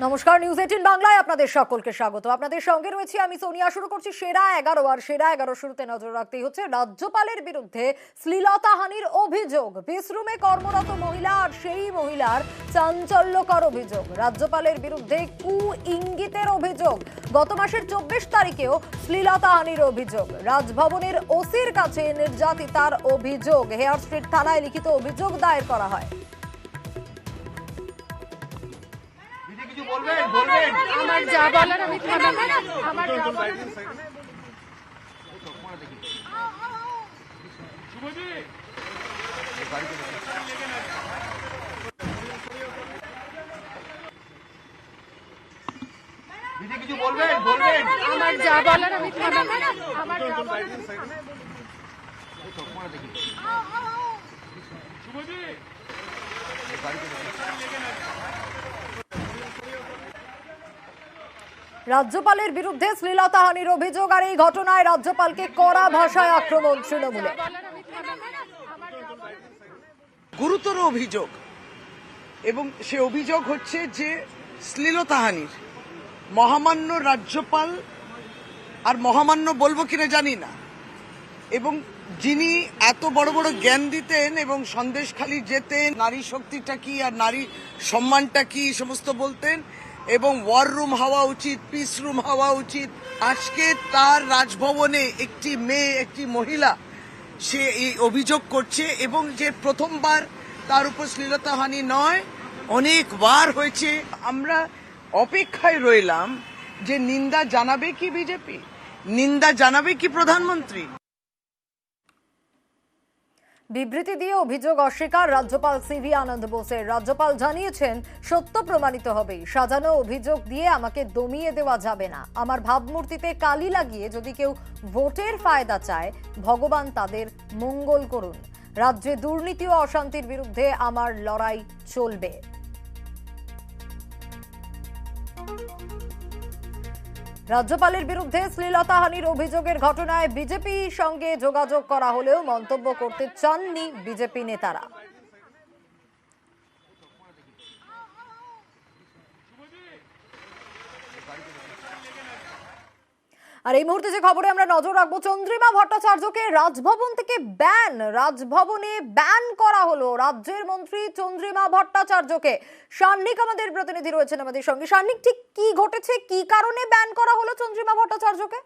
নমস্কার, নিউজ 18 বাংলায় আপনাদের সকলকে স্বাগত। আপনাদের সঙ্গে রয়েছি আমি সোনিয়া। শুরু করছি সেরা 11 আর সেরা 11 শুরুতে নজর রাখতেই হচ্ছে রাজ্যপালের বিরুদ্ধে শ্লীলতাহানির অভিযোগ। বিশ্রুমে কর্মরত মহিলা আর সেই মহিলার চাঞ্চল্যকর অভিযোগ। রাজ্যপালের বিরুদ্ধে কু ইঙ্গিতের অভিযোগ। গত মাসের 24 তারিখেও শ্লীলতাহানির অভিযোগ। রাজভবনের ওসির কাছে নির্যাতিতার অভিযোগ। হেয়ার স্ট্রিট থানায় লিখিত অভিযোগ দায়ের করা হয়। আমার যা বলার আমি আমার যা বলার আমি আমার রাজ্যপালের বিরুদ্ধে শ্লীলতাহানির অভিযোগ আর এই ঘটনায় রাজ্যপালকে কড়া ভাষায় আক্রমণ তৃণমূলে। গুরুতর অভিযোগ এবং সে অভিযোগ হচ্ছে যে শ্লীলতাহানির মহামান্য রাজ্যপাল, আর মহামান্য বলবো কিনা জানি না, এবং যিনি এত বড় বড় জ্ঞান দিতেন এবং সন্দেশখালি যেতেন, নারী শক্তিটা কি আর নারী সম্মানটা কি সমস্ত বলতেন, এবং ওয়ার রুম হওয়া উচিত, পিস রুম হওয়া উচিত। আজকে তার রাজভবনে একটি মেয়ে, একটি মহিলা সে এই অভিযোগ করছে, এবং যে প্রথমবার তার উপর শ্লীলতাহানি নয়, অনেকবার হয়েছে। আমরা অপেক্ষায় রইলাম যে নিন্দা জানাবে কি বিজেপি, নিন্দা জানাবে কি প্রধানমন্ত্রী। বিবৃতি দিয়ে অভিযোগ অস্বীকার রাজ্যপাল সিভি আনন্দ বোসের। রাজ্যপাল জানিয়েছেন, সত্য প্রমাণিত হবে। সাজানো অভিযোগ দিয়ে আমাকে দমিয়ে দেওয়া যাবে না। আমার ভাবমূর্তিতে কালি লাগিয়ে যদি কেউ ভোটের ফায়দা চায়, ভগবান তাদের মঙ্গল করুন। রাজ্যে দুর্নীতি ও অশান্তির বিরুদ্ধে আমার লড়াই চলবে। রাজ্যপালের বিরুদ্ধে শ্লীলতাহানির অভিযোগের ঘটনায় বিজেপির সঙ্গে যোগাযোগ করা হলেও মন্তব্য করতে চাননি বিজেপি নেতারা। আর এই মুহূর্তে যে খবরে আমরা নজর রাখবো, চন্দ্রিমা ভট্টাচার্যকে রাজভবন থেকে রাজভবনে ব্যান করা হলো রাজ্যের মন্ত্রী চন্দ্রিমা ভট্টাচার্যকে। সান্নিক আমাদের প্রতিনিধি রয়েছেন আমাদের সঙ্গে। সান্নিক, ঠিক কি ঘটেছে, কি কারণে ব্যান করা হলো চন্দ্রিমা ভট্টাচার্যকে?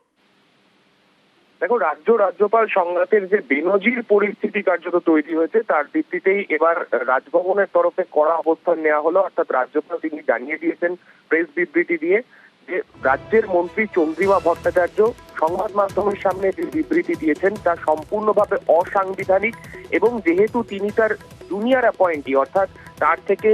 দেখো, রাজ্যপাল সংঘাতের যে বেনজির পরিস্থিতি কার্যত তৈরি হয়েছে, তার ভিত্তিতেই এবার রাজভবনের তরফে কড়া অবস্থান নেওয়া হলো। অর্থাৎ রাজ্যপাল তিনি জানিয়ে দিয়েছেন প্রেস বিবৃতি দিয়ে যে রাজ্যের মন্ত্রী চন্দ্রিমা ভট্টাচার্য সংবাদ মাধ্যমের সামনে যে বিবৃতি দিয়েছেন তা সম্পূর্ণভাবে অসাংবিধানিক, এবং যেহেতু তিনি তার জুনিয়র অ্যাপয়েন্টি, অর্থাৎ তার থেকে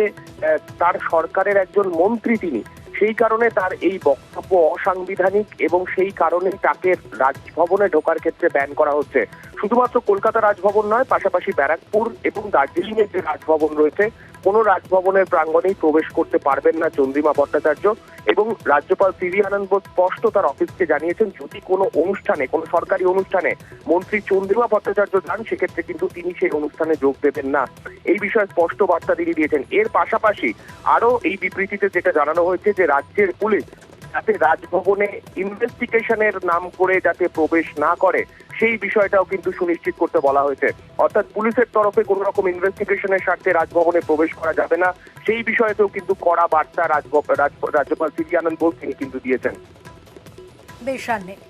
তার সরকারের একজন মন্ত্রী তিনি, সেই কারণে তার এই বক্তব্য অসাংবিধানিক, এবং সেই কারণেই তাকে রাজভবনে ঢোকার ক্ষেত্রে ব্যান করা হচ্ছে। শুধুমাত্র কলকাতা রাজভবন নয়, পাশাপাশি ব্যারাকপুর এবং দার্জিলিং এর যে রাজভবন রয়েছে, কোনো রাজভবনের প্রাঙ্গণেই প্রবেশ করতে পারবেন না চন্দ্রিমা ভট্টাচার্য। এবং রাজ্যপাল সিভি আনন্দ বোস স্পষ্ট তার অফিসকে জানিয়েছেন, যদি কোনো অনুষ্ঠানে, কোনো সরকারি অনুষ্ঠানে মন্ত্রী চন্দ্রিমা ভট্টাচার্য যান, সেক্ষেত্রে কিন্তু তিনি সেই অনুষ্ঠানে যোগ দেবেন না। এই বিষয়ে স্পষ্ট বার্তা দিয়ে দিয়েছেন। এর পাশাপাশি আরো এই বিবৃতিতে যেটা জানানো হয়েছে যে রাজ্যের পুলিশ যাতে রাজভবনে ইনভেস্টিগেশনের নাম করে যাতে প্রবেশ না করে, সেই বিষয়টাও কিন্তু সুনিশ্চিত করতে বলা হয়েছে। অর্থাৎ পুলিশের তরফে কোন রকম ইনভেস্টিগেশনের স্বার্থে রাজভবনে প্রবেশ করা যাবে না, সেই বিষয়তেও কিন্তু কড়া বার্তা রাজ্যপাল সিভি আনন্দ বোস তিনি কিন্তু দিয়েছেন। বেশ, সান্নিক।